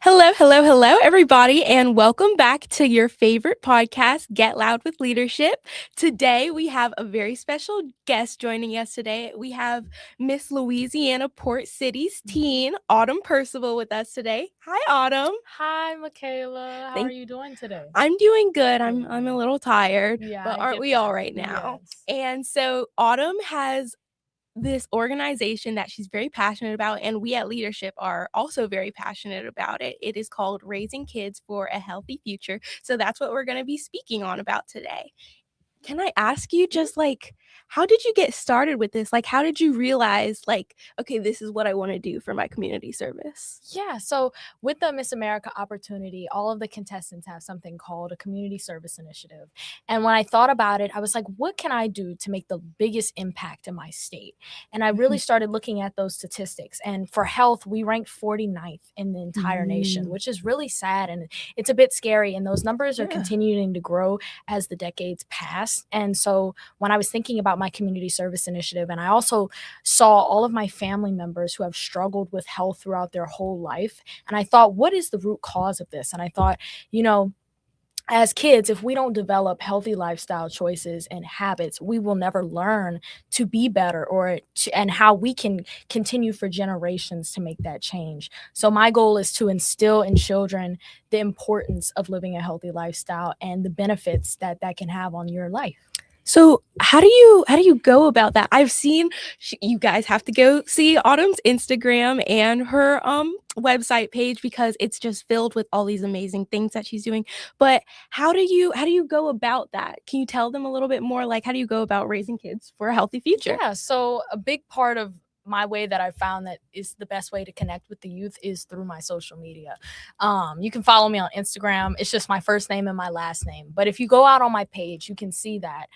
Hello, hello, hello, everybody, and welcome back to your favorite podcast, Get Loud with Leadership. Today, we have a very special guest joining us today. We have Miss Louisiana Port City's teen, Autumn Percival, with us today. Hi, Autumn. Hi, Michaela. How are Thank you doing today? I'm doing good. I'm a little tired, Yeah, but I aren't get we all that. right now? Yes. And so, Autumn has this organization that she's very passionate about, and we at Leadership are also very passionate about it. It is called Raising Kids for a Healthy Future. So that's what we're going to be speaking on about today. Can I ask you just like, how did you get started with this? Like, how did you realize, like, okay, this is what I want to do for my community service? Yeah, so with the Miss America opportunity, all of the contestants have something called a community service initiative. And when I thought about it, I was like, what can I do to make the biggest impact in my state? And I really started looking at those statistics. And for health, we ranked 49th in the entire nation, which is really sad. And it's a bit scary. And those numbers are Yeah. continuing to grow as the decades pass. And so when I was thinking about my community service initiative, and I also saw all of my family members who have struggled with health throughout their whole life. And I thought, what is the root cause of this? And I thought, as kids, if we don't develop healthy lifestyle choices and habits, we will never learn to be better and how we can continue for generations to make that change. So my goal is to instill in children the importance of living a healthy lifestyle and the benefits that that can have on your life. So how do you go about that? I've seen you guys have to go see Autumn's Instagram and her website page because it's just filled with all these amazing things that she's doing. But how do you go about that? Can you tell them a little bit more, like, how do you go about raising kids for a healthy future? Yeah, so a big part of my way that I found that is the best way to connect with the youth is through my social media. You can follow me on Instagram. It's just my first name and my last name. But if you go out on my page, you can see that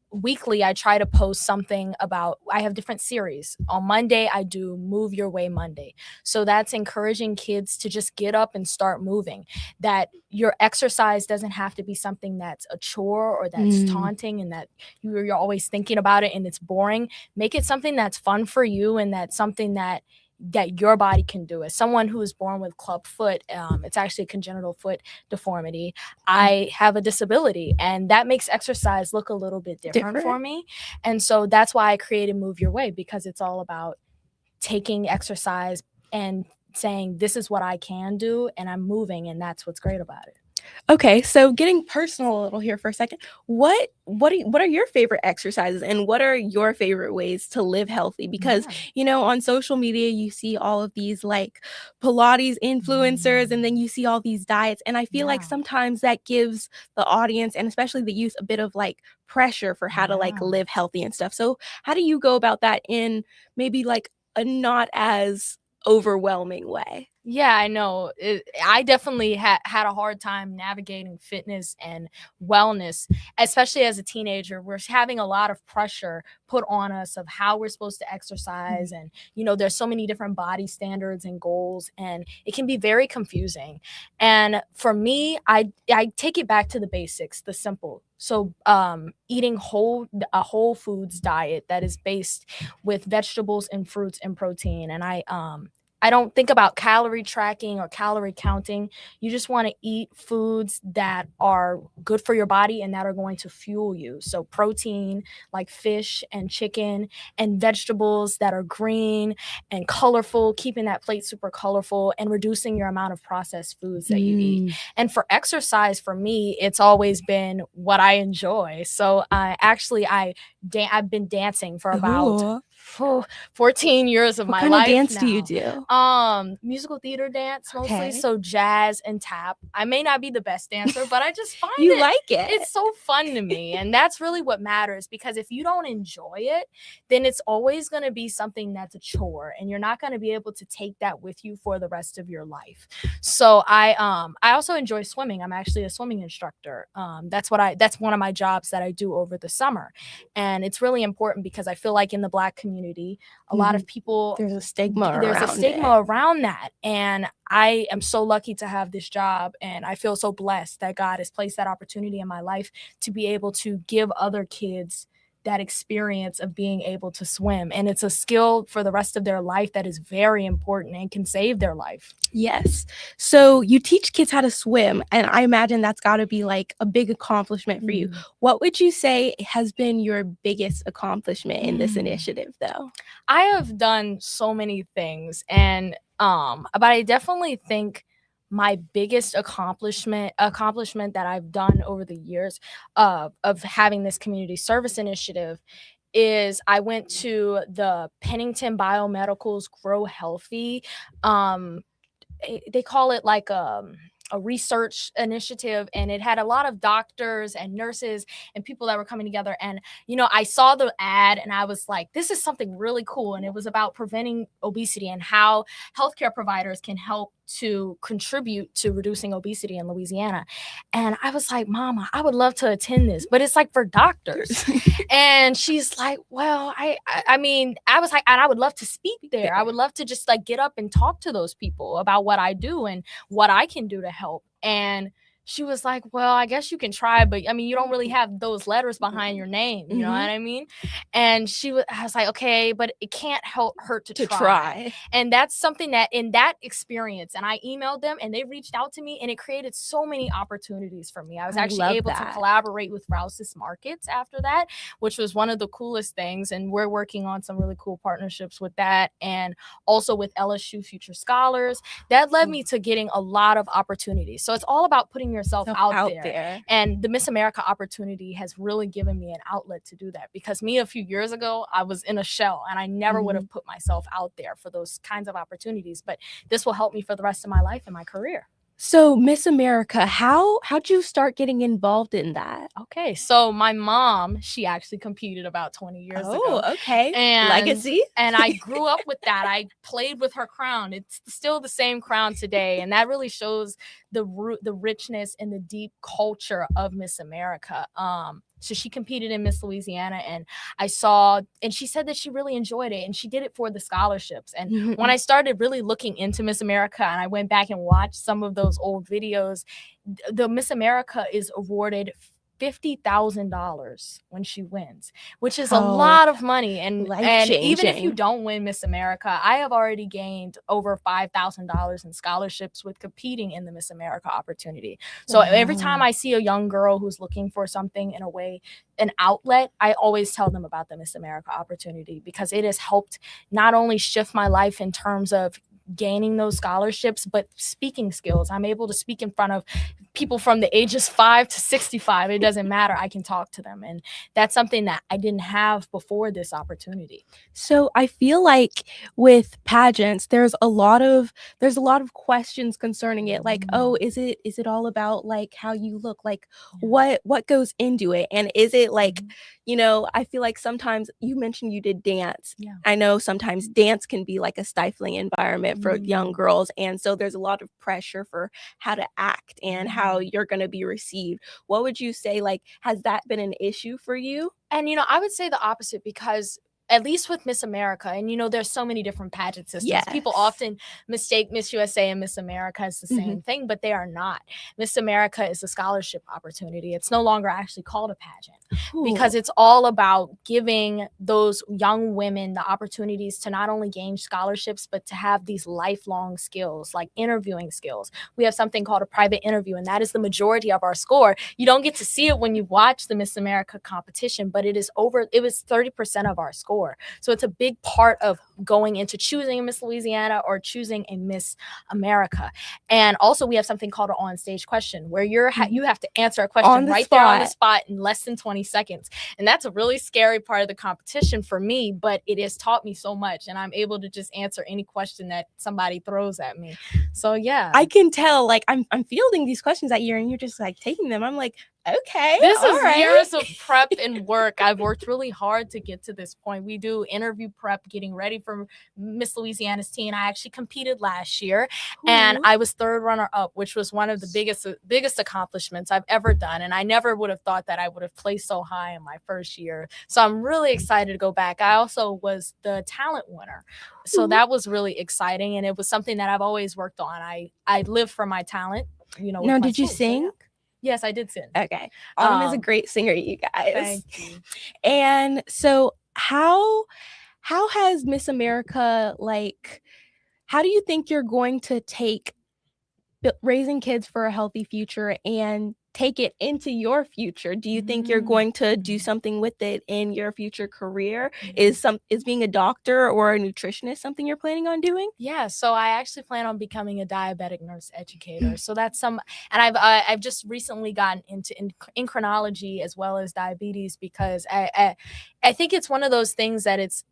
weekly I try to post something about, I have different series. On Monday, I do Move Your Way Monday. So that's encouraging kids to just get up and start moving, that your exercise doesn't have to be something that's a chore or that's taunting and that you're always thinking about it and it's boring. Make it something that's fun for you and that's something that your body can do. As someone who is born with club foot, it's actually a congenital foot deformity. I have a disability, and that makes exercise look a little bit different for me. And so that's why I created Move Your Way, because it's all about taking exercise and saying, this is what I can do, and I'm moving, and that's what's great about it. Okay, so getting personal a little here for a second. What are your favorite exercises and what are your favorite ways to live healthy? Because, on social media you see all of these like Pilates influencers and then you see all these diets, and I feel like sometimes that gives the audience and especially the youth a bit of like pressure for how to like live healthy and stuff. So, how do you go about that in maybe like a not as overwhelming way? Yeah, I know. I definitely had a hard time navigating fitness and wellness, especially as a teenager. We're having a lot of pressure put on us of how we're supposed to exercise. And, there's so many different body standards and goals, and it can be very confusing. And for me, I take it back to the basics, the simple. So eating a whole foods diet that is based with vegetables and fruits and protein. And I don't think about calorie tracking or calorie counting. You just want to eat foods that are good for your body and that are going to fuel you. So protein like fish and chicken, and vegetables that are green and colorful, keeping that plate super colorful and reducing your amount of processed foods that you eat. And for exercise, for me, it's always been what I enjoy. So I've been dancing for about 14 years of What my kind of life dance now. do you do? Musical theater dance mostly, Okay. so jazz and tap. I may not be the best dancer, but I just find You like it. it's so fun to me, and that's really what matters, because if you don't enjoy it, then it's always going to be something that's a chore, and you're not going to be able to take that with you for the rest of your life. So I also enjoy swimming. I'm actually a swimming instructor. That's one of my jobs that I do over the summer, and it's really important because I feel like in the Black community, a lot of people, There's a stigma around that. And I am so lucky to have this job, and I feel so blessed that God has placed that opportunity in my life to be able to give other kids that experience of being able to swim. And it's a skill for the rest of their life that is very important and can save their life. Yes. So you teach kids how to swim, and I imagine that's got to be like a big accomplishment for you. What would you say has been your biggest accomplishment in this initiative, though? I have done so many things, and but I definitely think my biggest accomplishment that I've done over the years of having this community service initiative is I went to the Pennington Biomedical's Grow Healthy. They call it like a research initiative, and it had a lot of doctors and nurses and people that were coming together. And I saw the ad and I was like, this is something really cool. And it was about preventing obesity and how healthcare providers can help to contribute to reducing obesity in Louisiana. And I was like, Mama, I would love to attend this, but it's like for doctors. And she's like, well, I mean, I was like, and I would love to speak there. I would love to just like get up and talk to those people about what I do and what I can do to help. And she was like, well, I guess you can try, but I mean, you don't really have those letters behind your name. You know what I mean? And I was like, okay, but it can't hurt to try. And that's something that in that experience, and I emailed them and they reached out to me, and it created so many opportunities for me. I was actually able to collaborate with Rouse's Markets after that, which was one of the coolest things. And we're working on some really cool partnerships with that. And also with LSU Future Scholars. That led me to getting a lot of opportunities. So it's all about putting yourself out there. And the Miss America opportunity has really given me an outlet to do that, because me a few years ago, I was in a shell and I never would have put myself out there for those kinds of opportunities. But this will help me for the rest of my life and my career. So Miss America, how'd you start getting involved in that? Okay, so my mom, she actually competed about 20 years ago. Oh, okay. And legacy. And I grew up with that. I played with her crown. It's still the same crown today, and that really shows the richness and the deep culture of Miss America. So she competed in Miss Louisiana, and and she said that she really enjoyed it, and she did it for the scholarships. And when I started really looking into Miss America and I went back and watched some of those old videos, the Miss America is awarded $50,000 when she wins, which is a lot of money. And even if you don't win Miss America, I have already gained over $5,000 in scholarships with competing in the Miss America opportunity. So every time I see a young girl who's looking for something in a way, an outlet, I always tell them about the Miss America opportunity, because it has helped not only shift my life in terms of gaining those scholarships, but speaking skills. I'm able to speak in front of people from the ages 5 to 65. It doesn't matter. I can talk to them. And that's something that I didn't have before this opportunity. So I feel like with pageants, there's a lot of questions concerning it. Like, oh, is it all about like how you look? Like what goes into it? And is it like, I feel like sometimes you mentioned you did dance. Yeah. I know sometimes dance can be like a stifling environment for young girls. And so there's a lot of pressure for how to act and how you're going to be received. What would you say, like, has that been an issue for you? And, I would say the opposite, because at least with Miss America, and there's so many different pageant systems. Yes. People often mistake Miss USA and Miss America as the same thing, but they are not. Miss America is a scholarship opportunity. It's no longer actually called a pageant, because it's all about giving those young women the opportunities to not only gain scholarships, but to have these lifelong skills, like interviewing skills. We have something called a private interview, and that is the majority of our score. You don't get to see it when you watch the Miss America competition, but it was 30% of our score. So it's a big part of going into choosing a Miss Louisiana or choosing a Miss America. And also we have something called an on-stage question, where you have to answer a question right there on the spot in less than 20 seconds. And that's a really scary part of the competition for me, but it has taught me so much, and I'm able to just answer any question that somebody throws at me. So yeah. I can tell, like, I'm fielding these questions that year and you're just like taking them. I'm like, okay. This is years of prep and work. I've worked really hard to get to this point. We do interview prep, getting ready for Miss Louisiana's teen. I actually competed last year, and I was third runner up, which was one of the biggest accomplishments I've ever done. And I never would have thought that I would have placed so high in my first year. So I'm really excited to go back. I also was the talent winner. So that was really exciting. And it was something that I've always worked on. I live for my talent. Now, did you sing? Yes, I did sing. Okay. Autumn is a Um, great singer, you guys. Thank you. And so how has Miss America, like, how do you think you're going to take raising kids for a healthy future and take it into your future? Do you think you're Mm, going to do mhm, something with it in your future career? yeah. Is being a doctor or a nutritionist something you're planning on doing? Yeah, so I actually plan on becoming a diabetic nurse educator. So that's some, and I've just recently gotten into endocrinology as well as diabetes because I think it's one of those things that it's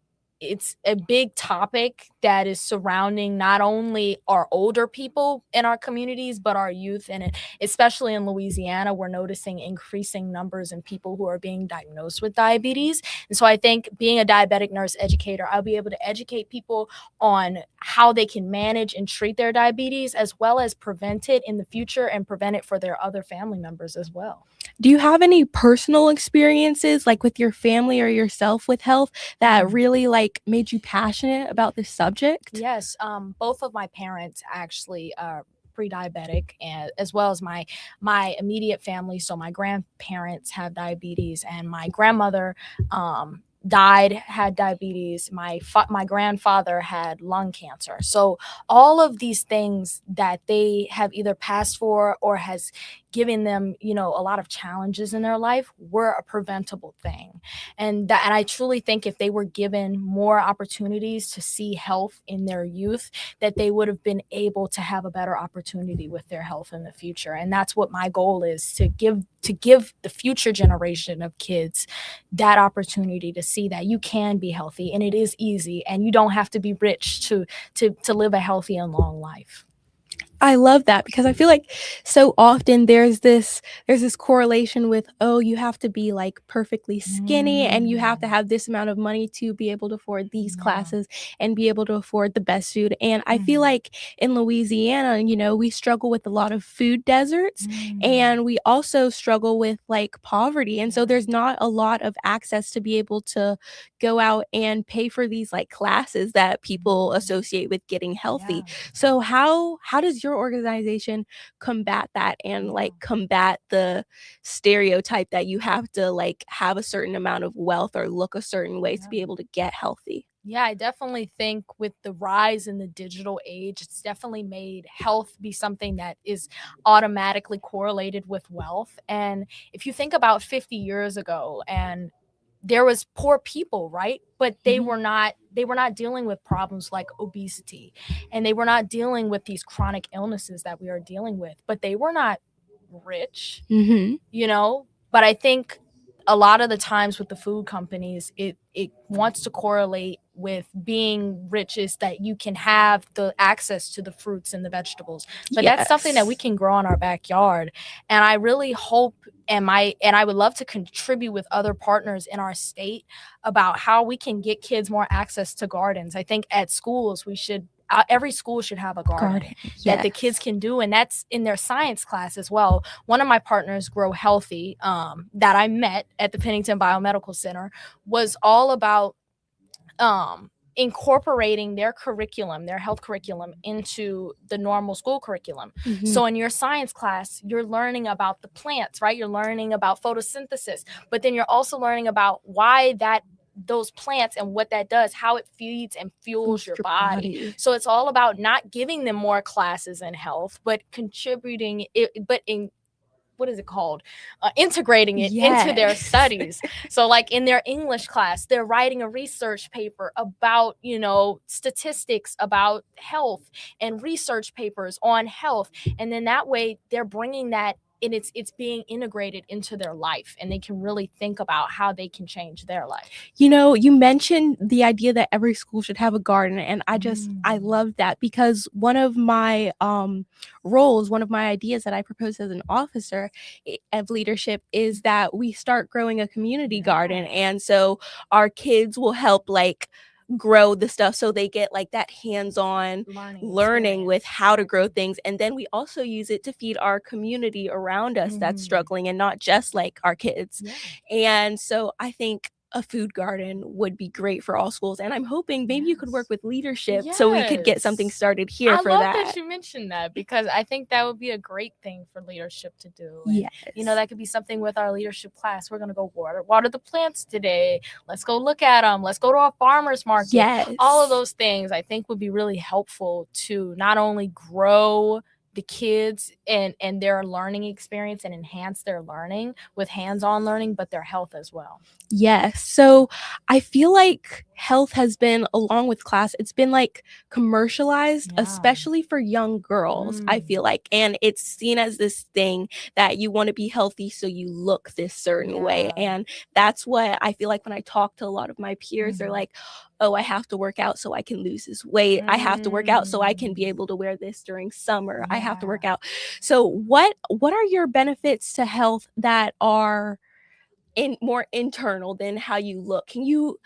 a big topic that is surrounding not only our older people in our communities but our youth, and especially in Louisiana we're noticing increasing numbers in people who are being diagnosed with diabetes. And so I think being a diabetic nurse educator, I'll be able to educate people on how they can manage and treat their diabetes as well as prevent it in the future and prevent it for their other family members as well. Do you have any personal experiences, like, with your family or yourself with health that Mhm. really, like, made you passionate about this subject? Yes, both of my parents actually are pre-diabetic, and as well as my immediate family. So my grandparents have diabetes, and my grandmother had diabetes. My grandfather had lung cancer. So all of these things that they have either passed for or has given them, a lot of challenges in their life were a preventable thing. And I truly think if they were given more opportunities to see health in their youth, that they would have been able to have a better opportunity with their health in the future. And that's what my goal is, to give the future generation of kids that opportunity to see that you can be healthy and it is easy and you don't have to be rich to live a healthy and long life. I love that because I feel like so often there's this correlation with, oh, you have to be, like, perfectly skinny and you have to Mm, have this amount of money to be able to afford these yeah. classes and be able to afford the best food. And I feel Mhm. like in Louisiana, we struggle with a lot of food deserts, Mm, and we also struggle with, like, poverty. And so yeah. there's not a lot of access to be able to go out and pay for these, like, classes that people Mhm. associate with getting healthy. Yeah. So how does your organization combat that and, Yeah. like, combat the stereotype that you have to, like, have a certain amount of wealth or look a certain way to Yeah. be able to get healthy? Yeah, I definitely think with the rise in the digital age, it's definitely made health be something that is automatically correlated with wealth. And if you think about 50 years ago, and there was poor people, right? But they Mhm. were not dealing with problems like obesity, and they were not dealing with these chronic illnesses that we are dealing with, but they were not rich, Mhm. but I think a lot of the times with the food companies, it wants to correlate with being rich, is that you can have the access to the fruits and the vegetables, but that's something that we Yes. can grow in our backyard. And I really hope, and I would love to contribute with other partners in our state about how we can get kids more access to gardens. I think at schools we should, every school should have a garden Garden, that the kids yes. can do, and that's in their science class as well. One of my partners, Grow Healthy, that I met at the Pennington Biomedical Center, was all about incorporating their curriculum, their health curriculum, into the normal school curriculum. Mhm. So in your science class, you're learning about the plants, right? You're learning about photosynthesis, but then you're also learning about why those plants and what that does, how it feeds and fuels Boost your your body. body. So it's all about not giving them more classes in health, but contributing it, but in, what is it called, integrating it into their Yes. studies. So like in their English class, they're writing a research paper about, statistics about health and research papers on health, and then that way they're bringing that, and it's being integrated into their life, and they can really think about how they can change their life. You mentioned the idea that every school should have a garden, and I Mm, love that because one of my roles, one of my ideas that I propose as an officer of leadership is that we start growing a community garden, yeah, and so our kids will help, like, grow the stuff so they get, like, that hands-on learning learning with experience, how to grow exactly. things, and then we also use it to feed our community around us that's Hmm. struggling and not just, like, our kids. Yeah. And so I think a food garden would be great for all schools, and I'm hoping maybe you could work Yes. with leadership so we could get something Yes. started here I for love that that. you mentioned that because I think that would be a great thing for leadership to do. And, Yes. that could be something with our leadership class. We're going to go water the plants today. Let's go look at them. Let's go to a farmer's market. All of Yes. those things I think would be really helpful to not only grow the kids and their learning experience and enhance their learning with hands-on learning, but their health as well. Yes. So I feel like health has been, along with class, it's been like commercialized, Yeah. especially for young girls, I feel like. And it's seen as this thing that you want to be healthy, so you look this certain way. Yeah. And that's what I feel like when I talk to a lot of my peers, they're like, oh, I have to work out so I can lose this weight. I have to work out so I can be able to wear this during summer. I have to work Yeah. out. So what are your benefits to health that are more internal than how you look? Can you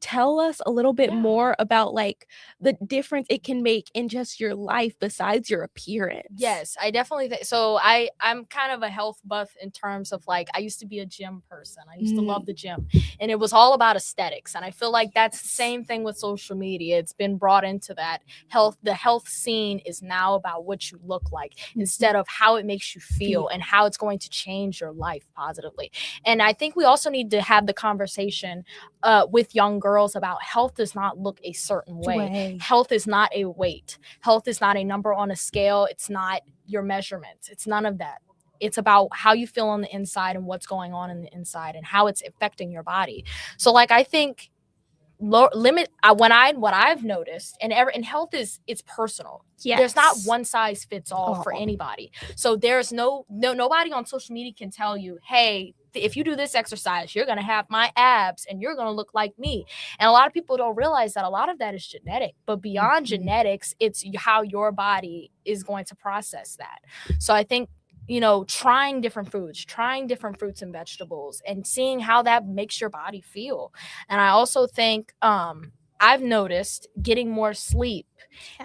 tell us a little bit Yeah. more about, like, the difference it can make in just your life besides your appearance? Yes, I definitely think so. I'm kind of a health buff in terms of like I used to be a gym person. I used to love Mm, the gym, and it was all about aesthetics. And I feel like that's the same thing with social media. It's been brought into that health. The health scene is now about what you look like instead of how it makes you feel and how it's going to change your life positively. And I think we also need to have the conversation with young girls about health does not look a certain way. way. Health is not a weight. Health is not a number on a scale. It's not your measurements. It's none of that. It's about how you feel on the inside and what's going on in the inside and how it's affecting your body. So, like, I think limit what I've noticed, and health is it's personal. There's not Yes. one size fits all for Aw. anybody. So there's nobody on social media can tell you, hey, if you do this exercise, you're gonna have my abs and you're gonna look like me. And a lot of people don't realize that a lot of that is genetic. But beyond genetics, it's how your body is going to process that. So I think trying different foods, trying different fruits and vegetables, and seeing how that makes your body feel. And I also think I've noticed getting more sleep,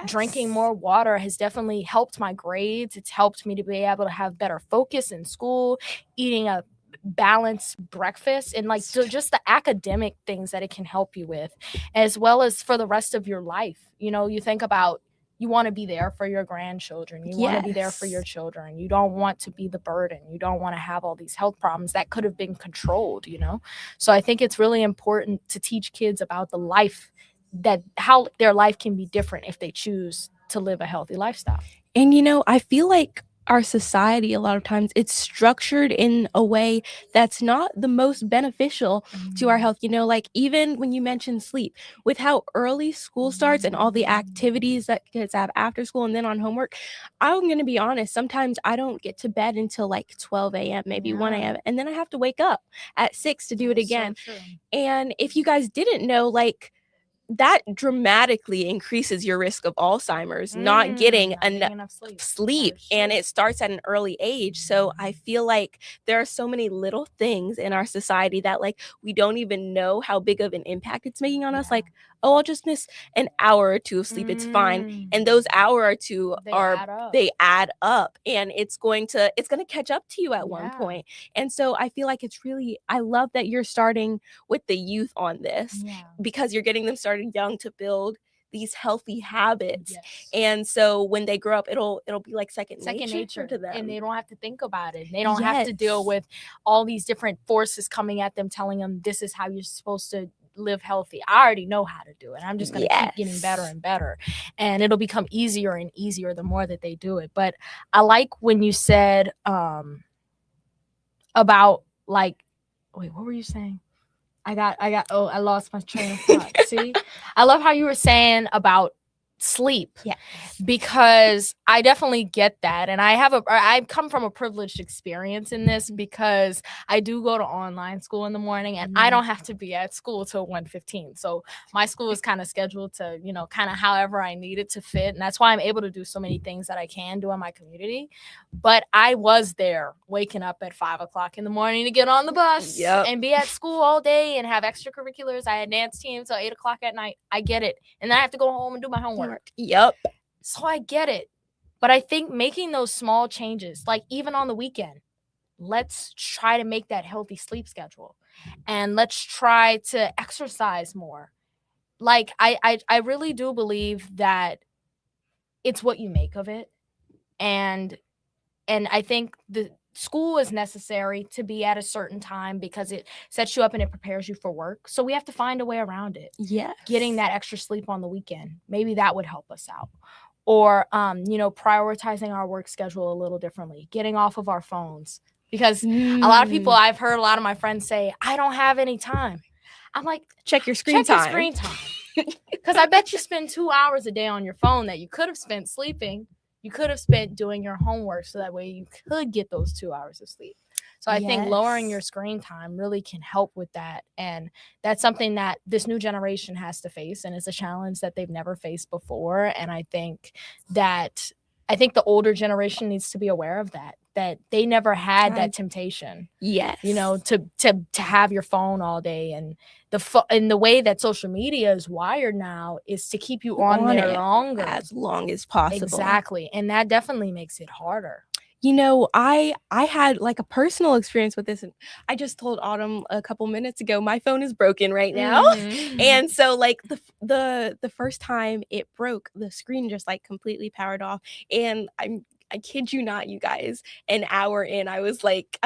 drinking more water has definitely helped my grades. It's helped me to be able to have better focus in school, eating a balanced breakfast, and like just the academic things that it can help you with, as well as for the rest of your life. You think about you want to be there for your grandchildren. You want to be there for your Yes. children. You don't want to be the burden. You don't want to have all these health problems that could have been controlled. So I think it's really important to teach kids about the life that how their life can be different if they choose to live a healthy lifestyle. And I feel like our society, a lot of times, it's structured in a way that's not the most beneficial to our health. Like, even when you mention sleep, with how early school starts and all the activities that kids have after school and then on homework, I'm going to be honest, sometimes I don't get to bed until like 12 a.m., maybe 1 Yeah, a.m., and then I have to wake up at 6 to do that it is so again. true. And if you guys didn't know, like, that dramatically increases your risk of Alzheimer's, not getting Not getting enough sleep. That sleep, is and true. it starts at an early age. So I feel like there are so many little things in our society that, like, we don't even know how big of an impact it's making on us. Yeah. Like, oh, I'll just miss an hour or two of sleep, it's fine. And those hour or two They add up. they add up, and it's going to catch up to you at one Yeah. point. And so I feel like I love that you're starting with the youth on this, Yeah. because you're getting them started young to build these healthy habits. Yes. And so when they grow up, it'll be like second Second nature to nature, and them. they don't have to think about it. They don't have to deal Yes. with all these different forces coming at them telling them this is how you're supposed to live healthy. I already know how to do it. I'm just going to keep getting better Yes. and better, and it'll become easier and easier the more that they do it. But I like when you said about like, wait, what were you saying? Oh, I lost my train of thought. See, I love how you were saying about sleep, Yes. because I definitely get that. And I come from a privileged experience in this because I do go to online school in the morning, and I don't have to be at school till 1:15. So my school is kind of scheduled to, kind of however I need it to fit. And that's why I'm able to do so many things that I can do in my community. But I was there waking up at 5 o'clock in the morning to get on the bus and be at school all day and have extracurriculars. I had dance teams till 8 o'clock at night. I get it. And then I have to go home and do my homework. Yep. So I get it. But I think making those small changes, like even on the weekend, let's try to make that healthy sleep schedule. and let's try to exercise more. Like I really do believe that it's what you make of it. And I think the school is necessary to be at a certain time because it sets you up and it prepares you for work. So we have to find a way around it. Yes. Getting that extra sleep on the weekend, maybe that would help us out. Or prioritizing our work schedule a little differently, getting off of our phones. Because a lot of people, I've heard a lot of my friends say, I don't have any time. I'm like, check your screen time. Because I bet you spend 2 hours a day on your phone that you could have spent sleeping. You could have spent doing your homework, so that way you could get those 2 hours of sleep. So I think lowering your screen time really can help with that. And that's something that this new generation has to face. And it's a challenge that they've never faced before. And I think the older generation needs to be aware of that they never had that temptation. Yes. To have your phone all day. And the way that social media is wired now is to keep you on there longer. As long as possible. Exactly. And that definitely makes it harder. I had like a personal experience with this, and I just told Autumn a couple minutes ago, my phone is broken right now. Mm-hmm. And so like the first time it broke, the screen just like completely powered off. And I kid you not, you guys, an hour in, I was like,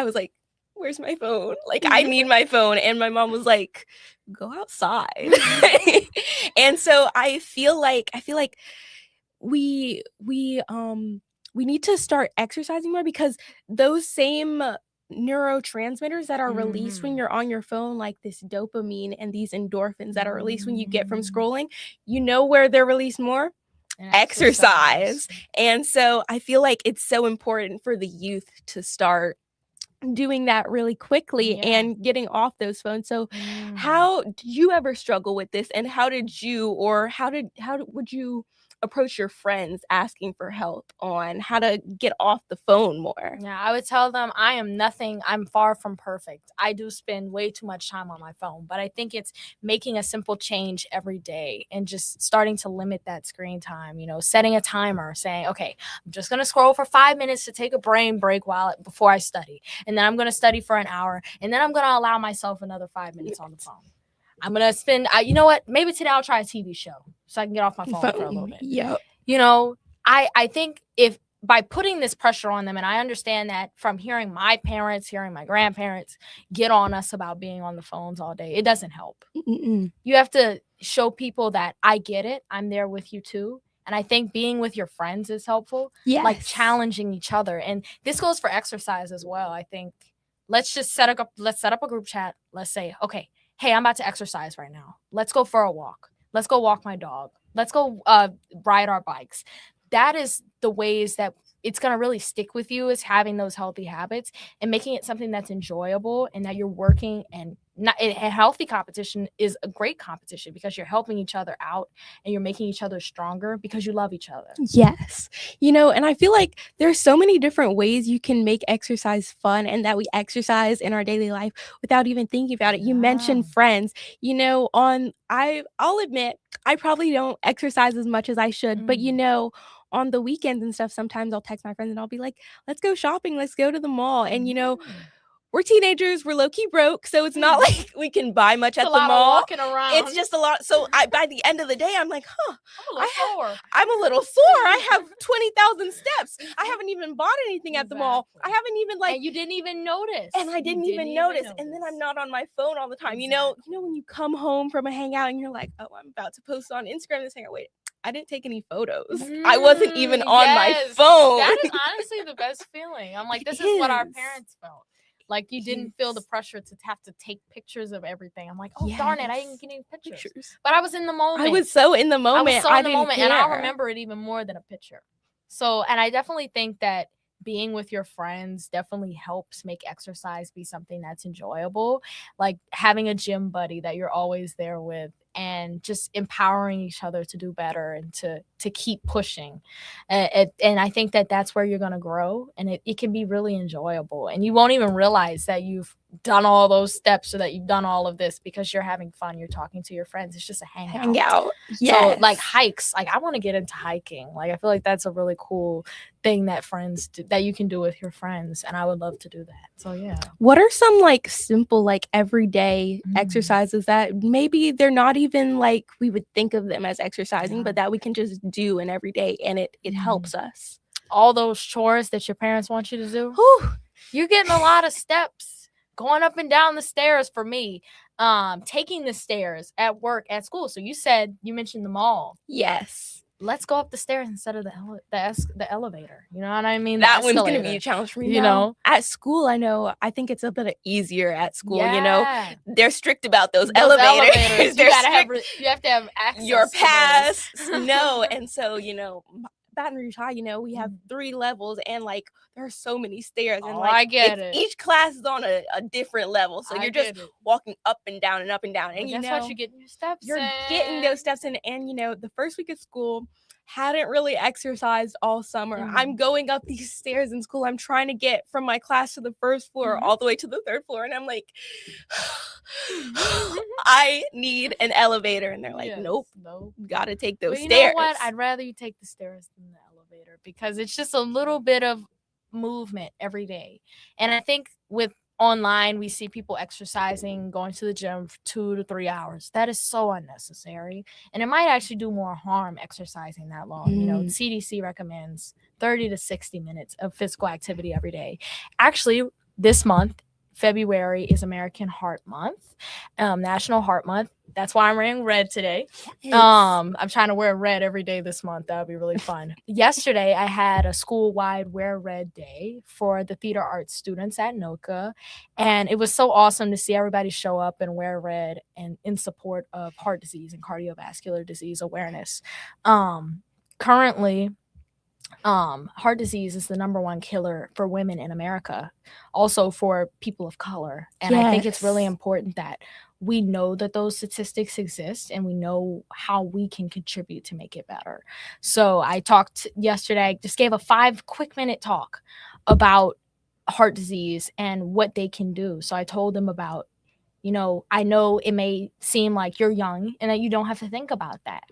where's my phone? Like, I need my phone. And my mom was like, go outside. And so I feel like we need to start exercising more, because those same neurotransmitters that are released when you're on your phone, like this dopamine and these endorphins that are released when you get from scrolling, where they're released more? Exercise. And so I feel like it's so important for the youth to start doing that really quickly and getting off those phones. So how did you ever struggle with this, and how would you approach your friends asking for help on how to get off the phone more? Yeah, I would tell them I'm far from perfect. I do spend way too much time on my phone, but I think it's making a simple change every day and just starting to limit that screen time, setting a timer, saying, okay, I'm just going to scroll for 5 minutes to take a brain break before I study. And then I'm going to study for an hour. And then I'm going to allow myself another 5 minutes on the phone. I'm going to spend, maybe today I'll try a TV show so I can get off my phone for a little bit. Yep. I think if by putting this pressure on them, and I understand that from hearing my parents, hearing my grandparents get on us about being on the phones all day, it doesn't help. You have to show people that I get it. I'm there with you too. And I think being with your friends is helpful. Yes. Like challenging each other. And this goes for exercise as well. I think let's set up a group chat. Let's say, okay, hey, I'm about to exercise right now. Let's go for a walk. Let's go walk my dog. Let's go ride our bikes. That is the ways that it's going to really stick with you, is having those healthy habits and making it something that's enjoyable and that you're working. And a healthy competition is a great competition because you're helping each other out and you're making each other stronger because you love each other. Yes. And I feel like there's so many different ways you can make exercise fun and that we exercise in our daily life without even thinking about it. You mentioned friends, I'll admit I probably don't exercise as much as I should, but on the weekends and stuff, sometimes I'll text my friends and I'll be like, let's go shopping, let's go to the mall. And we're teenagers, we're low-key broke, so it's not like we can buy much at the mall. Walking around. It's just a lot. So by the end of the day, I'm like, I'm a little sore. I have 20,000 steps. I haven't even bought anything at the mall. I haven't even and you didn't even notice. And I didn't even notice. And then I'm not on my phone all the time. Exactly. When you come home from a hangout and you're like, oh, I'm about to post on Instagram this hangout. Wait, I didn't take any photos. I wasn't even on my phone. That is honestly the best feeling. I'm like, this is what our parents felt. Like, you didn't feel the pressure to have to take pictures of everything. I'm like, darn it, I didn't get any pictures. But I was in the moment. I was so in the moment. And I'll remember it even more than a picture. So, and I definitely think that being with your friends definitely helps make exercise be something that's enjoyable. Like having a gym buddy that you're always there with and just empowering each other to do better and to keep pushing. And I think that that's where you're going to grow, and it can be really enjoyable, and you won't even realize that you've done all those steps or that you've done all of this because you're having fun, you're talking to your friends, it's just a hangout. So like Yes. hikes, like I want to get into hiking. Like I feel like that's a really cool thing that friends do, that you can do with your friends, and I would love to do that. So yeah. What are some like simple, like everyday exercises that maybe they're not even like we would think of them as exercising, but that we can just do in every day and it helps us? All those chores that your parents want you to do, Whew. you're getting a lot of steps going up and down the stairs. For me, taking the stairs at work, at school. So you mentioned the mall. Yes. Let's go up the stairs instead of the elevator. You know what I mean? That one's gonna be a challenge for me. You know, at school, I think it's a bit easier at school. You know, Yeah. they're strict about those elevators. You They're you have to have access your to pass. those. No, and so Baton Rouge High, we have 3 levels, and like there are so many stairs, and Oh, like I get it. each class is on a different level, so I you're just get it. walking up and down and up and down, and But that's what you're getting your steps you're in. getting those steps in. And the first week of school, hadn't really exercised all summer. I'm going up these stairs in school. I'm trying to get from my class to the first floor all the way to the 3rd floor, and I'm like, I need an elevator, and they're like, Yes, nope, gotta take those But you stairs. know what? I'd rather you take the stairs than the elevator because it's just a little bit of movement every day. And I think with online, we see people exercising, going to the gym for 2 to 3 hours. That is so unnecessary. And it might actually do more harm exercising that long. The CDC recommends 30 to 60 minutes of physical activity every day. Actually, this month, February, is American Heart Month, National Heart Month. That's why I'm wearing red today. I'm trying to wear red every day this month. That would be really fun. Yesterday, I had a school-wide Wear Red Day for the theater arts students at NOCA, and it was so awesome to see everybody show up and wear red and in support of heart disease and cardiovascular disease awareness. Currently, heart disease is the #1 killer for women in America, also for people of color. And I think it's really important that we know that those statistics exist and we know how we can contribute to make it better. So I talked yesterday, I just gave a 5 quick minute talk about heart disease and what they can do. So I told them about, I know it may seem like you're young and that you don't have to think about that,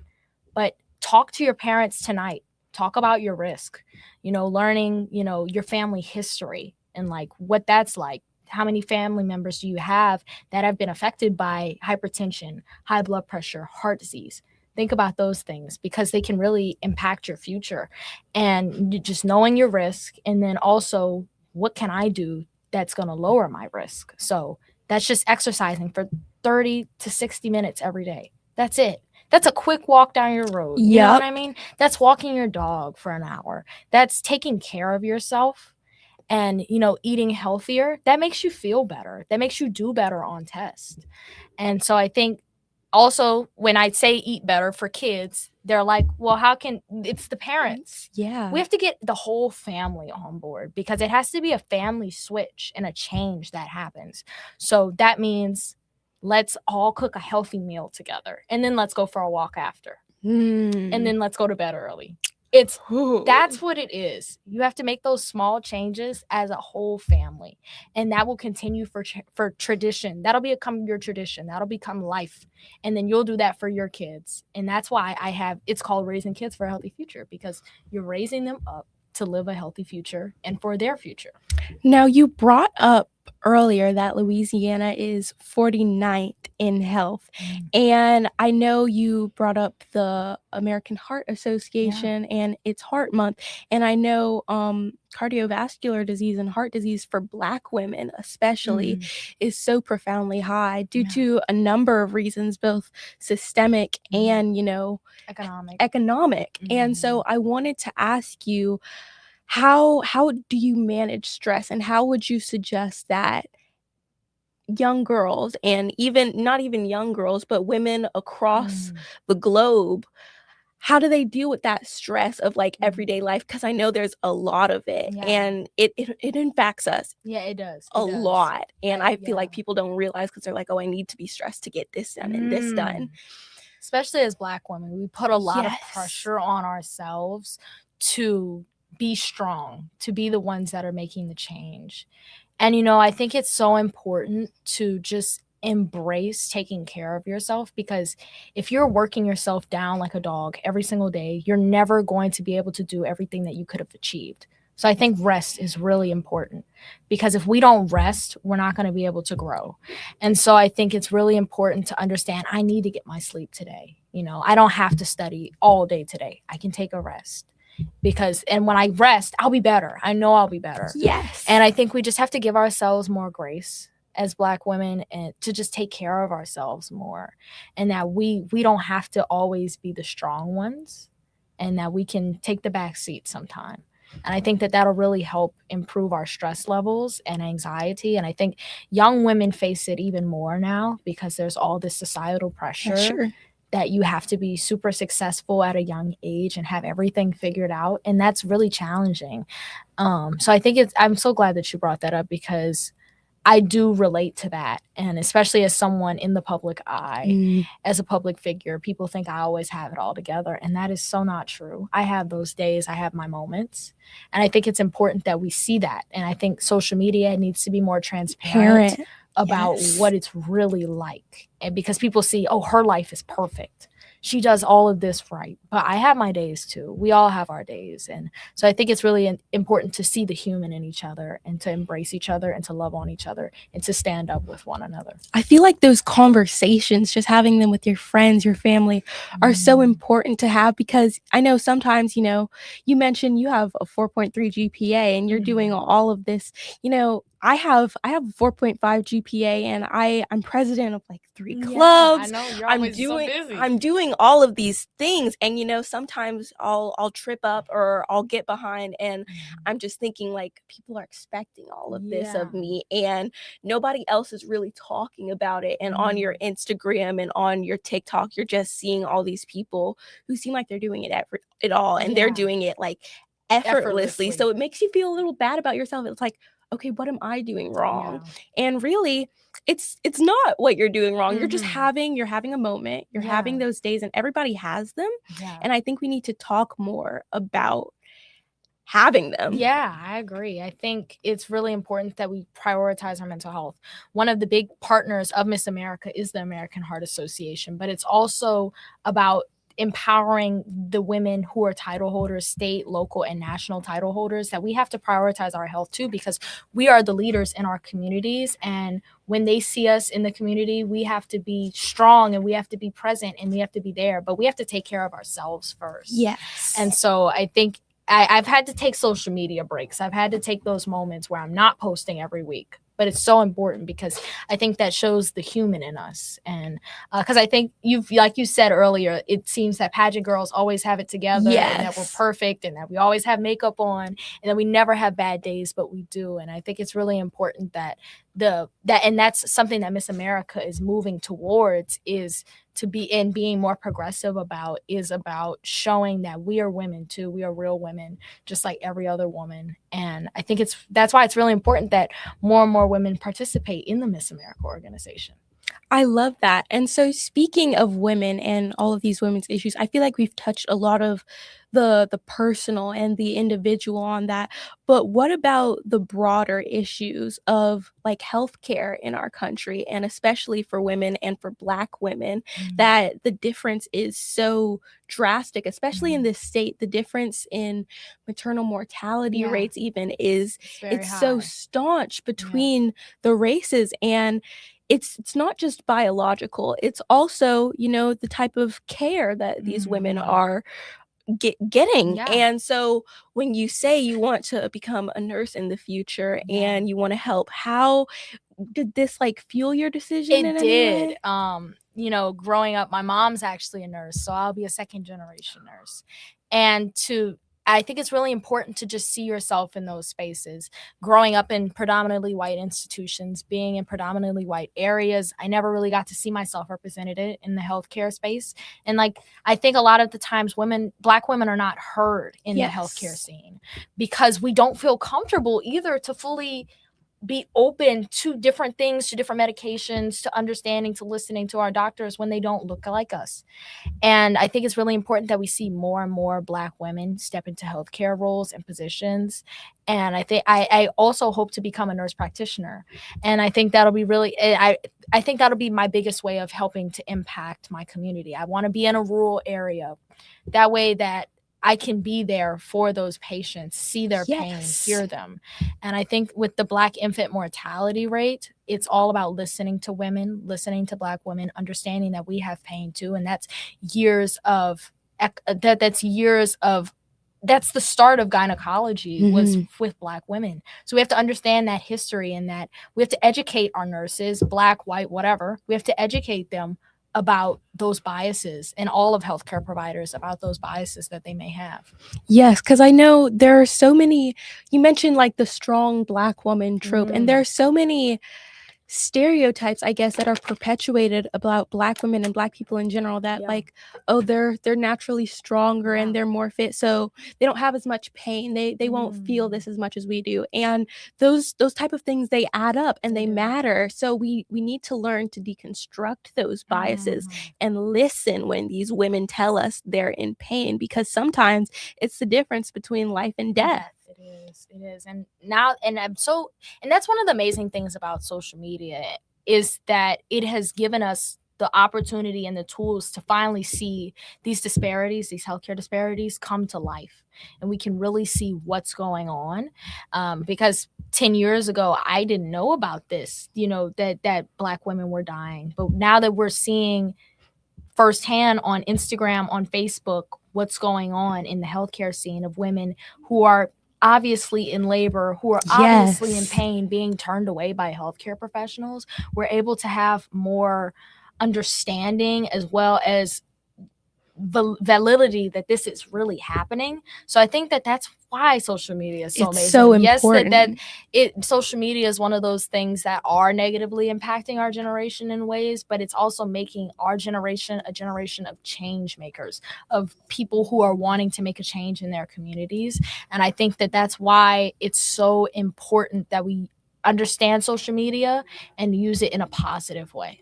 but talk to your parents tonight. Talk about your risk, learning, your family history and like what that's like. How many family members do you have that have been affected by hypertension, high blood pressure, heart disease? Think about those things because they can really impact your future. And just knowing your risk, and then also what can I do that's going to lower my risk? So that's just exercising for 30 to 60 minutes every day. That's it. That's a quick walk down your road. You know what I mean? That's walking your dog for an hour. That's taking care of yourself and, eating healthier. That makes you feel better. That makes you do better on tests. And so I think also when I say eat better for kids, they're like, well, it's the parents. Yeah. We have to get the whole family on board because it has to be a family switch and a change that happens. So that means let's all cook a healthy meal together, and then let's go for a walk after, and then let's go to bed early. That's what it is. You have to make those small changes as a whole family, and that will continue for tradition. That'll become your tradition. That'll become life, and then you'll do that for your kids. And that's why it's called Raising Kids for a Healthy Future, because you're raising them up to live a healthy future and for their future. Now, you brought up earlier that Louisiana is 49th in health. And I know you brought up the American Heart Association and it's Heart Month. And I know cardiovascular disease and heart disease for Black women especially is so profoundly high due to a number of reasons, both systemic and, economic. And so I wanted to ask you, how do you manage stress, and how would you suggest that young girls, and even not even young girls, but women across the globe, how do they deal with that stress of like everyday life? Because I know there's a lot of it, and it impacts us. Yeah, it does. A lot. And I feel like people don't realize because they're like, oh, I need to be stressed to get this done and this done. especially as Black women, we put a lot of Yes. pressure on ourselves to be strong, to be the ones that are making the change. And, I think it's so important to just embrace taking care of yourself, because if you're working yourself down like a dog every single day, you're never going to be able to do everything that you could have achieved. So I think rest is really important, because if we don't rest, we're not going to be able to grow. And so I think it's really important to understand I need to get my sleep today. I don't have to study all day today. I can take a rest, and when I rest, I'll be better. I know I'll be better. Yes. And I think we just have to give ourselves more grace as Black women, and to just take care of ourselves more, and that we don't have to always be the strong ones, and that we can take the back seat sometime. And I think that that'll really help improve our stress levels and anxiety. And I think young women face it even more now, because there's all this societal pressure. Sure. That you have to be super successful at a young age and have everything figured out. And that's really challenging. So I think I'm so glad that you brought that up, because I do relate to that. And especially as someone in the public eye, as a public figure, people think I always have it all together. And that is so not true. I have those days, I have my moments. And I think it's important that we see that. And I think social media needs to be more transparent about what it's really like. And because people see, oh, her life is perfect, she does all of this right. But I have my days too. We all have our days. And so I think it's really important to see the human in each other, and to embrace each other, and to love on each other, and to stand up with one another. I feel like those conversations, just having them with your friends, your family, are so important to have, because I know sometimes, you mentioned you have a 4.3 GPA and you're doing all of this, I have a 4.5 GPA, and I'm president of like 3 clubs. I know, you're always so busy. I'm doing all of these things, and sometimes I'll trip up or I'll get behind, and I'm just thinking like, people are expecting all of this of me, and nobody else is really talking about it. And on your Instagram and on your TikTok, you're just seeing all these people who seem like they're doing it all, and they're doing it like effortlessly. So it makes you feel a little bad about yourself. It's like, okay, what am I doing wrong? And really, it's not what you're doing wrong. You're just having a moment. You're having those days, and everybody has them. And I think we need to talk more about having them. Yeah, I agree. I think it's really important that we prioritize our mental health. One of the big partners of Miss America is the American Heart Association, but it's also about empowering the women who are title holders, state, local, and national title holders, that we have to prioritize our health too, because we are the leaders in our communities. And when they see us in the community, we have to be strong, and we have to be present, and we have to be there, but we have to take care of ourselves first. Yes. And so I think I've had to take social media breaks. I've had to take those moments where I'm not posting every week. But it's so important, because I think that shows the human in us. And because I think like you said earlier, it seems that pageant girls always have it together, and that we're perfect, and that we always have makeup on, and that we never have bad days, but we do. And I think it's really important that and that's something that Miss America is moving towards, is to be in being more progressive about showing that we are women too. We are real women, just like every other woman. And I think that's why it's really important that more and more women participate in the Miss America organization. I love that. And so, speaking of women and all of these women's issues, I feel like we've touched a lot of the personal and the individual on that. But what about the broader issues of like healthcare in our country, and especially for women and for Black women, that the difference is so drastic, especially in this state. The difference in maternal mortality rates even it's so staunch between the races. And it's not just biological, it's also, the type of care that these women are getting. And so when you say you want to become a nurse in the future and you want to help, how did this like fuel your decision? It did. Growing up, my mom's actually a nurse, so I'll be a second generation nurse. And I think it's really important to just see yourself in those spaces. Growing up in predominantly white institutions, being in predominantly white areas, I never really got to see myself represented in the healthcare space. And I think a lot of the times Black women are not heard in the healthcare scene, because we don't feel comfortable either to fully be open to different things, to different medications, to understanding, to listening to our doctors when they don't look like us. And I think it's really important that we see more and more Black women step into healthcare roles and positions. And I think I also hope to become a nurse practitioner. And I think that'll be really I think that'll be my biggest way of helping to impact my community. I want to be in a rural area. That way that I can be there for those patients, see their pain, Yes. hear them. And I think with the Black infant mortality rate, it's all about listening to women, listening to Black women, understanding that we have pain too. And that's years of that's years of that's the start of gynecology was with Black women. So we have to understand that history, and that we have to educate our nurses, Black, white, whatever. We have to educate them about those biases, and all of healthcare providers about those biases that they may have. Yes, because I know there are so many. You mentioned like the strong Black woman trope, and there are so many stereotypes, I guess, that are perpetuated about Black women and Black people in general, that like, oh, they're naturally stronger and they're more fit, so they don't have as much pain, they won't feel this as much as we do. And those type of things, they add up and they matter. So we need to learn to deconstruct those biases and listen when these women tell us they're in pain, because sometimes it's the difference between life and death. It is. And now, and that's one of the amazing things about social media, is that it has given us the opportunity and the tools to finally see these disparities, these healthcare disparities, come to life. And we can really see what's going on. Because 10 years ago, I didn't know about this, that Black women were dying. But now that we're seeing firsthand on Instagram, on Facebook, what's going on in the healthcare scene of women who are obviously in labor, who are obviously in pain, being turned away by healthcare professionals, we're able to have more understanding, as well as validity that this is really happening. So I think that that's why social media is so It's amazing. so Yes, important. social media is one of those things that are negatively impacting our generation in ways, but it's also making our generation a generation of change makers, of people who are wanting to make a change in their communities. And I think that that's why it's so important that we understand social media and use it in a positive way.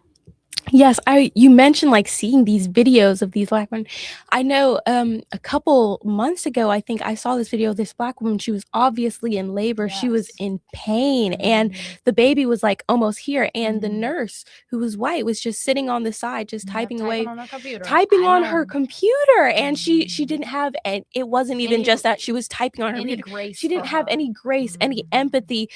Yes, you mentioned like seeing these videos of these Black women. I know a couple months ago, I think I saw this video of this Black woman. She was obviously in labor. She was in pain, and the baby was like almost here. And the nurse, who was white, was just sitting on the side, just typing away, on her computer. typing on her computer. And she didn't have, and it wasn't even just that she was typing on her computer. She didn't have any grace, any empathy.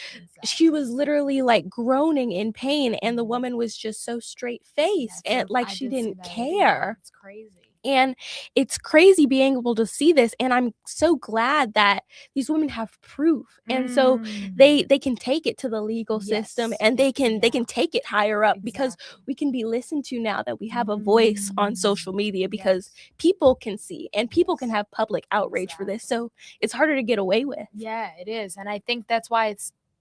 She was literally like groaning in pain, and the woman was just so straight faced, and like she didn't care. It's crazy. And it's crazy being able to see this, and I'm so glad that these women have proof, and so they can take it to the legal system, and they can take it higher up, because we can be listened to now that we have a voice on social media, because people can see and people can have public outrage for this, so it's harder to get away with. Yeah, it is. And I think that's why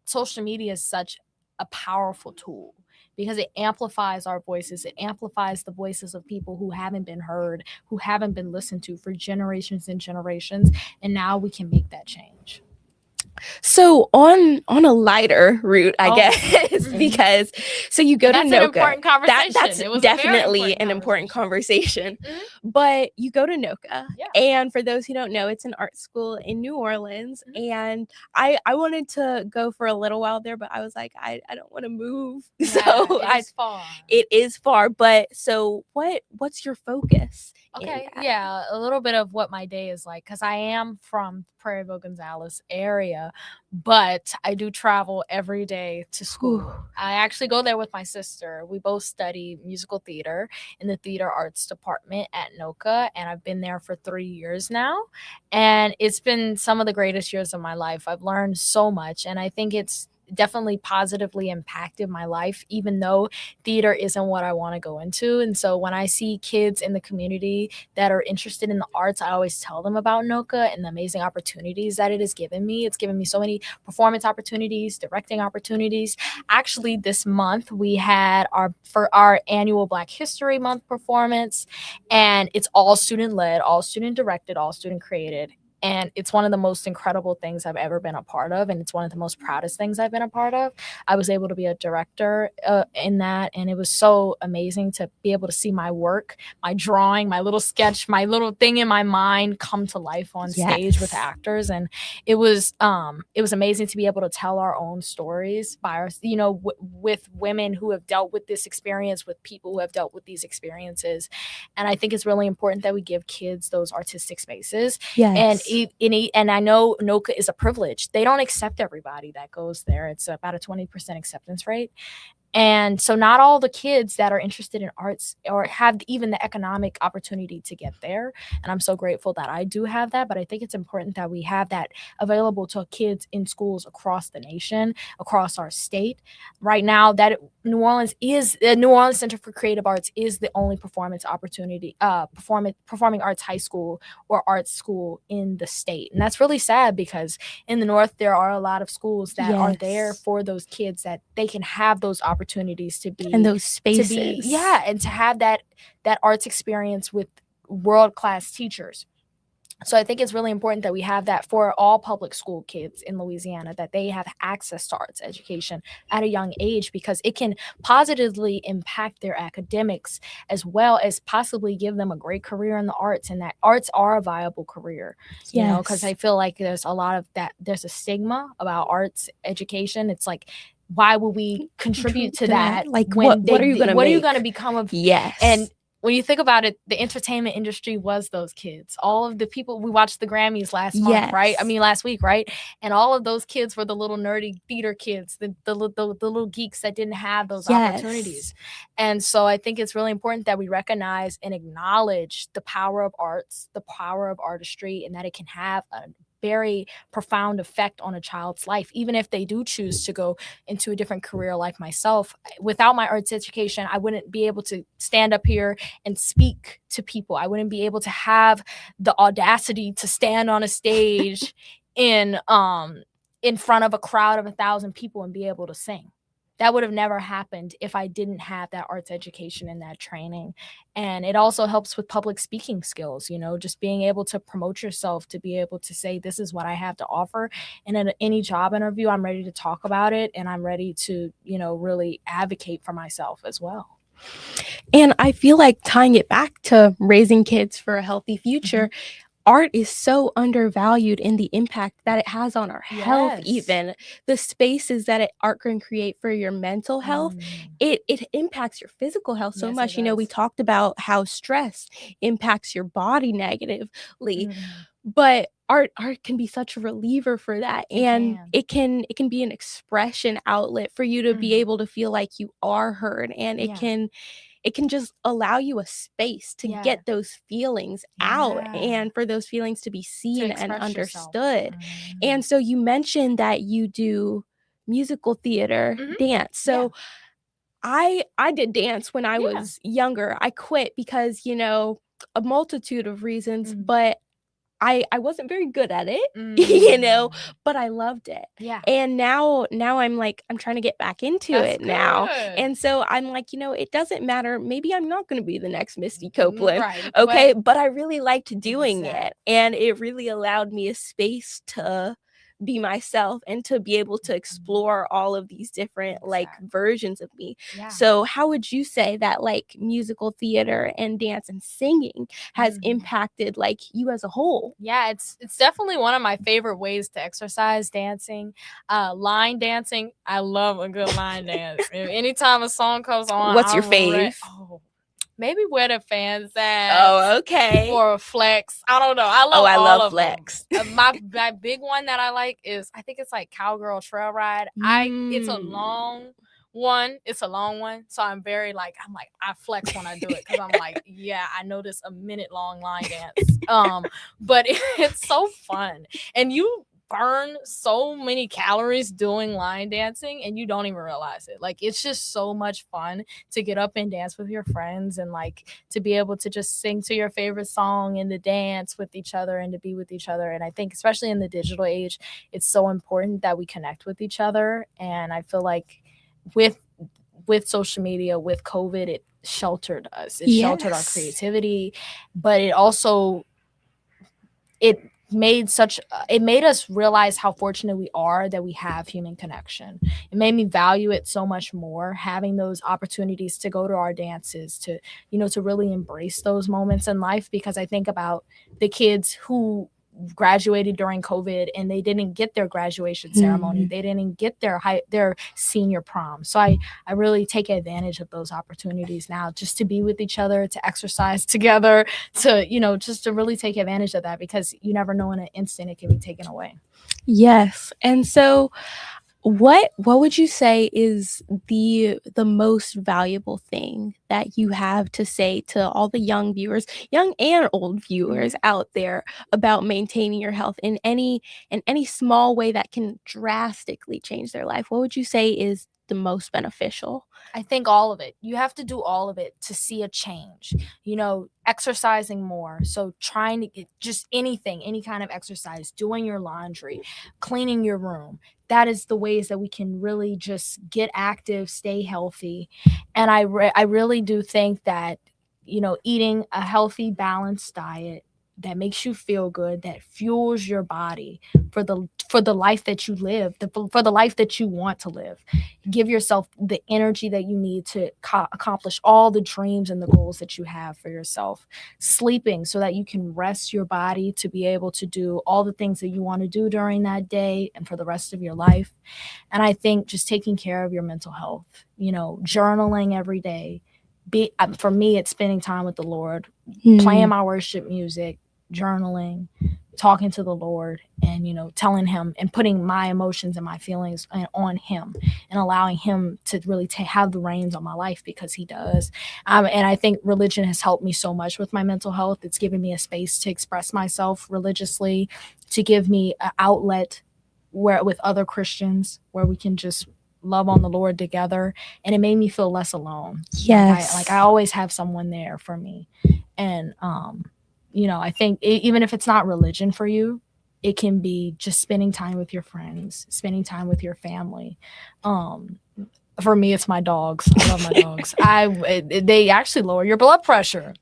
social media is such a powerful tool, because it amplifies our voices. It amplifies the voices of people who haven't been heard, who haven't been listened to for generations and generations. And now we can make that change. So on a lighter route, I guess, because so you go to That's an important conversation. That's It was definitely an important conversation. But you go to NOCA, and for those who don't know, it's an art school in New Orleans, and I wanted to go for a little while there, but I was like, I don't want to move. So it's far. It is far, but so what's your focus? Okay, yeah, a little bit of what my day is like, because I am from Prairieville, Gonzales area, but I do travel every day to school. I actually go there with my sister. We both study musical theater in the theater arts department at NOCA, and I've been there for 3 years now, and it's been some of the greatest years of my life. I've learned so much, and I think it's definitely positively impacted my life, even though theater isn't what I want to go into. And so when I see kids in the community that are interested in the arts, I always tell them about NOCA and the amazing opportunities that it has given me. It's given me so many performance opportunities, directing opportunities. Actually, this month we had our annual Black History Month performance, and it's all student led, all student directed, all student created. and it's one of the most incredible things I've ever been a part of, and it's one of the most proudest things I've been a part of. I was able to be a director in that, and it was so amazing to be able to see my work, my drawing, my little sketch, my little thing in my mind come to life on stage with Yes. actors. And it was amazing to be able to tell our own stories by our, with women who have dealt with this experience, with people who have dealt with these experiences. And I think it's really important that we give kids those artistic spaces. And Yes. and I know NOCA is a privilege. They don't accept everybody that goes there. It's about a 20% acceptance rate. And so not all the kids that are interested in arts or have even the economic opportunity to get there. And I'm so grateful that I do have that. But I think it's important that we have that available to kids in schools across the nation, across our state. Right now, that New Orleans Center for Creative Arts is the only performance opportunity, performing arts high school or arts school in the state. And that's really sad because in the North, there are a lot of schools that are there Yes. for those kids, that they can have those opportunities to be And those spaces. and to have that arts experience with world-class teachers. So I think it's really important that we have that for all public school kids in Louisiana, that they have access to arts education at a young age, because it can positively impact their academics as well as possibly give them a great career in the arts, and that arts are a viable career, because Yes. I feel like there's a lot of that. There's a stigma about arts education. It's like, why will we contribute to that? Like, When what are you gonna what are you make? going to become of? Yes. And when you think about it, the entertainment industry was those kids. All of the people, we watched the Grammys last month, right? I Yes. mean, last week, right? And all of those kids were the little nerdy theater kids, the little geeks that didn't have those opportunities. And so I think it's really important that we recognize and acknowledge the power of arts, the power of artistry, and that it can have a very profound effect on a child's life, even if they do choose to go into a different career like myself. Without my arts education, I wouldn't be able to stand up here and speak to people. I wouldn't be able to have the audacity to stand on a stage in front of a crowd of 1,000 people and be able to sing. That would have never happened if I didn't have that arts education and that training. And it also helps with public speaking skills, just being able to promote yourself, to be able to say, this is what I have to offer. And in any job interview, I'm ready to talk about it, and I'm ready to, really advocate for myself as well. And I feel like tying it back to raising kids for a healthy future, art is so undervalued in the impact that it has on our health. Yes. Even the spaces that art can create for your mental health, it impacts your physical health so Yes, much. it We does. talked about how stress impacts your body negatively, but art can be such a reliever for that. And it can be an expression outlet for you to be able to feel like you are heard, and Yeah. it can just allow you a space to Yeah. get those feelings out, Yeah. and for those feelings to be To seen and express yourself. understood. And so you mentioned that you do musical theater, dance. So I did dance when I Yeah. was younger. I quit because, a multitude of reasons, but I wasn't very good at it, but I loved it. Yeah. And now I'm like, I'm trying to get back into That's it now. good. And so I'm like, it doesn't matter. Maybe I'm not gonna be the next Misty Copeland. Right. Okay. But I really liked doing it. Exactly. And it really allowed me a space to be myself and to be able to explore all of these different versions of me. Yeah. So how would you say that musical theater and dance and singing has impacted you as a whole? Yeah, it's definitely one of my favorite ways to exercise, dancing. Line dancing, I love a good line dance. Anytime a song comes on, What's your fave? Maybe Where the Fans At. Oh, okay. Or Flex. I don't know. I love I all love of Flex. them. My big one that I like is, I think it's Cowgirl Trail Ride. It's a long one. It's a long one. So I flex when I do it, because I'm like, yeah, I know this a minute long line dance. But it's so fun. And you burn so many calories doing line dancing, and you don't even realize it. It's just so much fun to get up and dance with your friends, and to be able to just sing to your favorite song and to dance with each other and to be with each other. And I think especially in the digital age, it's so important that we connect with each other. And I feel like with social media, with COVID, it sheltered us. It sheltered our creativity, but it also it made us realize how fortunate we are that we have human connection. It made me value it so much more, having those opportunities to go to our dances, to to really embrace those moments in life, because I think about the kids who graduated during COVID and they didn't get their graduation ceremony. They didn't get their senior prom. So I really take advantage of those opportunities now, just to be with each other, to exercise together, to just to really take advantage of that, because you never know, in an instant it can be taken away. Yes. And so what would you say is the most valuable thing that you have to say to all the young viewers, young and old viewers out there, about maintaining your health in any small way that can drastically change their life? What would you say is the most beneficial? I think all of it. You have to do all of it to see a change. Exercising more. So trying to get just anything, any kind of exercise, doing your laundry, cleaning your room. That is the ways that we can really just get active, stay healthy. And I really do think that, eating a healthy, balanced diet that makes you feel good, that fuels your body for the life that you live, for the life that you want to live. Give yourself the energy that you need to accomplish all the dreams and the goals that you have for yourself. Sleeping so that you can rest your body to be able to do all the things that you want to do during that day and for the rest of your life. And I think just taking care of your mental health, journaling every day. For me, it's spending time with the Lord, playing my worship music, journaling, talking to the Lord, and telling him and putting my emotions and my feelings on him, and allowing him to really have the reins on my life, because he does. And I think religion has helped me so much with my mental health. It's given me a space to express myself religiously, to give me an outlet where with other Christians, where we can just love on the Lord together, and it made me feel less alone. Yes. Like I always have someone there for me. And I think even if it's not religion for you, it can be just spending time with your friends, spending time with your family. For me, it's my dogs. I love my dogs. They actually lower your blood pressure.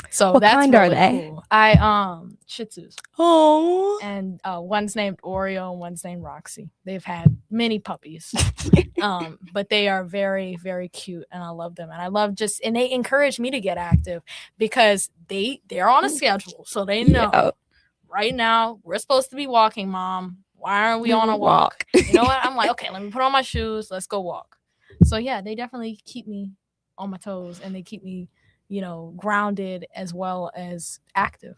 So What that's kind really are they? cool. I Shih Tzus. Oh. And one's named Oreo and one's named Roxy. They've had many puppies. But they are very, very cute, and I love them. And I love and they encourage me to get active, because they're on a schedule. So they know right now we're supposed to be walking, Mom. Why aren't we on a walk? You know what? I'm like, okay, let me put on my shoes. Let's go walk. So yeah, they definitely keep me on my toes, and they keep me, grounded as well as active.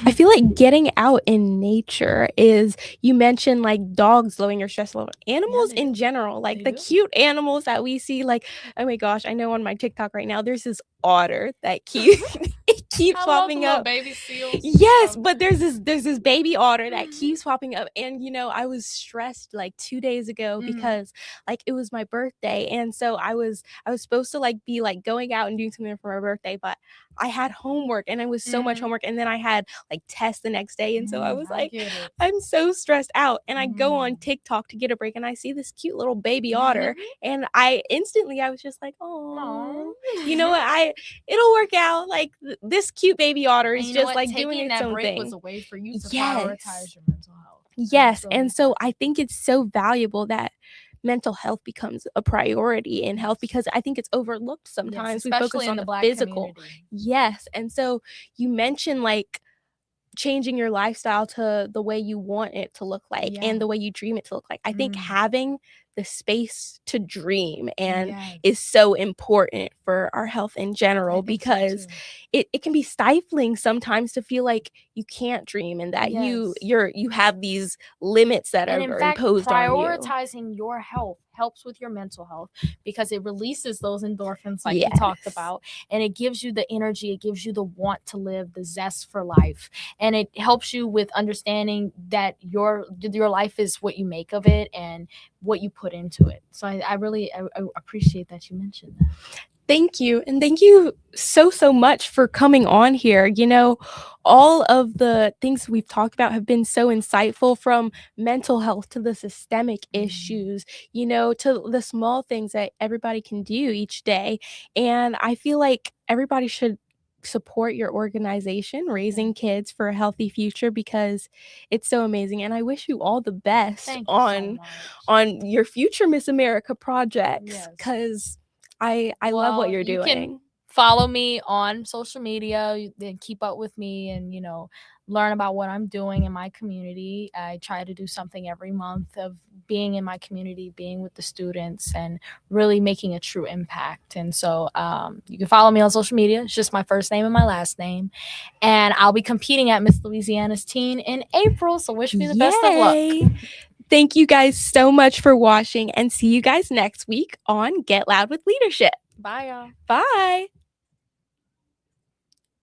I feel like getting out in nature is, you mentioned like dogs lowering your stress level. Animals in general, like the cute animals that we see, like, oh my gosh, I know on my TikTok right now, there's this otter that it keeps popping up. Baby seals. Yes, but there's this baby otter that keeps popping up. And I was stressed like 2 days ago because like it was my birthday. And so I was supposed to like be like going out and doing something for my birthday, but I had homework, and it was so much homework, and then I had like tests the next day, and so I was like, I'm so stressed out. And I go on TikTok to get a break, and I see this cute little baby otter, and I was just like, oh, you know what, it'll work out. Like this cute baby otter is just like doing its own thing. Was a way for you to prioritize your mental health. Yes, and so I think it's so valuable that mental health becomes a priority in health, because I think it's overlooked sometimes. We focus on the physical. Yes, and so you mentioned like changing your lifestyle to the way you want it to look like and the way you dream it to look like. I think having the space to dream and is so important for our health in general, because it can be stifling sometimes to feel like you can't dream, and that you have these limits that are imposed on you. Prioritizing your health helps with your mental health, because it releases those endorphins like you talked about, and it gives you the energy, it gives you the want to live, the zest for life, and it helps you with understanding that your life is what you make of it and what you put into it. So I really appreciate that you mentioned that. Thank you. And thank you so much for coming on here. All of the things we've talked about have been so insightful, from mental health to the systemic issues, to the small things that everybody can do each day. And I feel like everybody should support your organization raising kids for a healthy future because it's so amazing, and I wish you all the best Thank you so much. on your future Miss America projects Yes. because I love what Well, you're you can doing. follow me on social media, then keep up with me and, learn about what I'm doing in my community. I try to do something every month of being in my community, being with the students, and really making a true impact. And so you can follow me on social media. It's just my first name and my last name. And I'll be competing at Miss Louisiana's Teen in April. So wish me the best of luck. Yay! Thank you guys so much for watching, and see you guys next week on Get Loud with Leadership. Bye, y'all. Bye.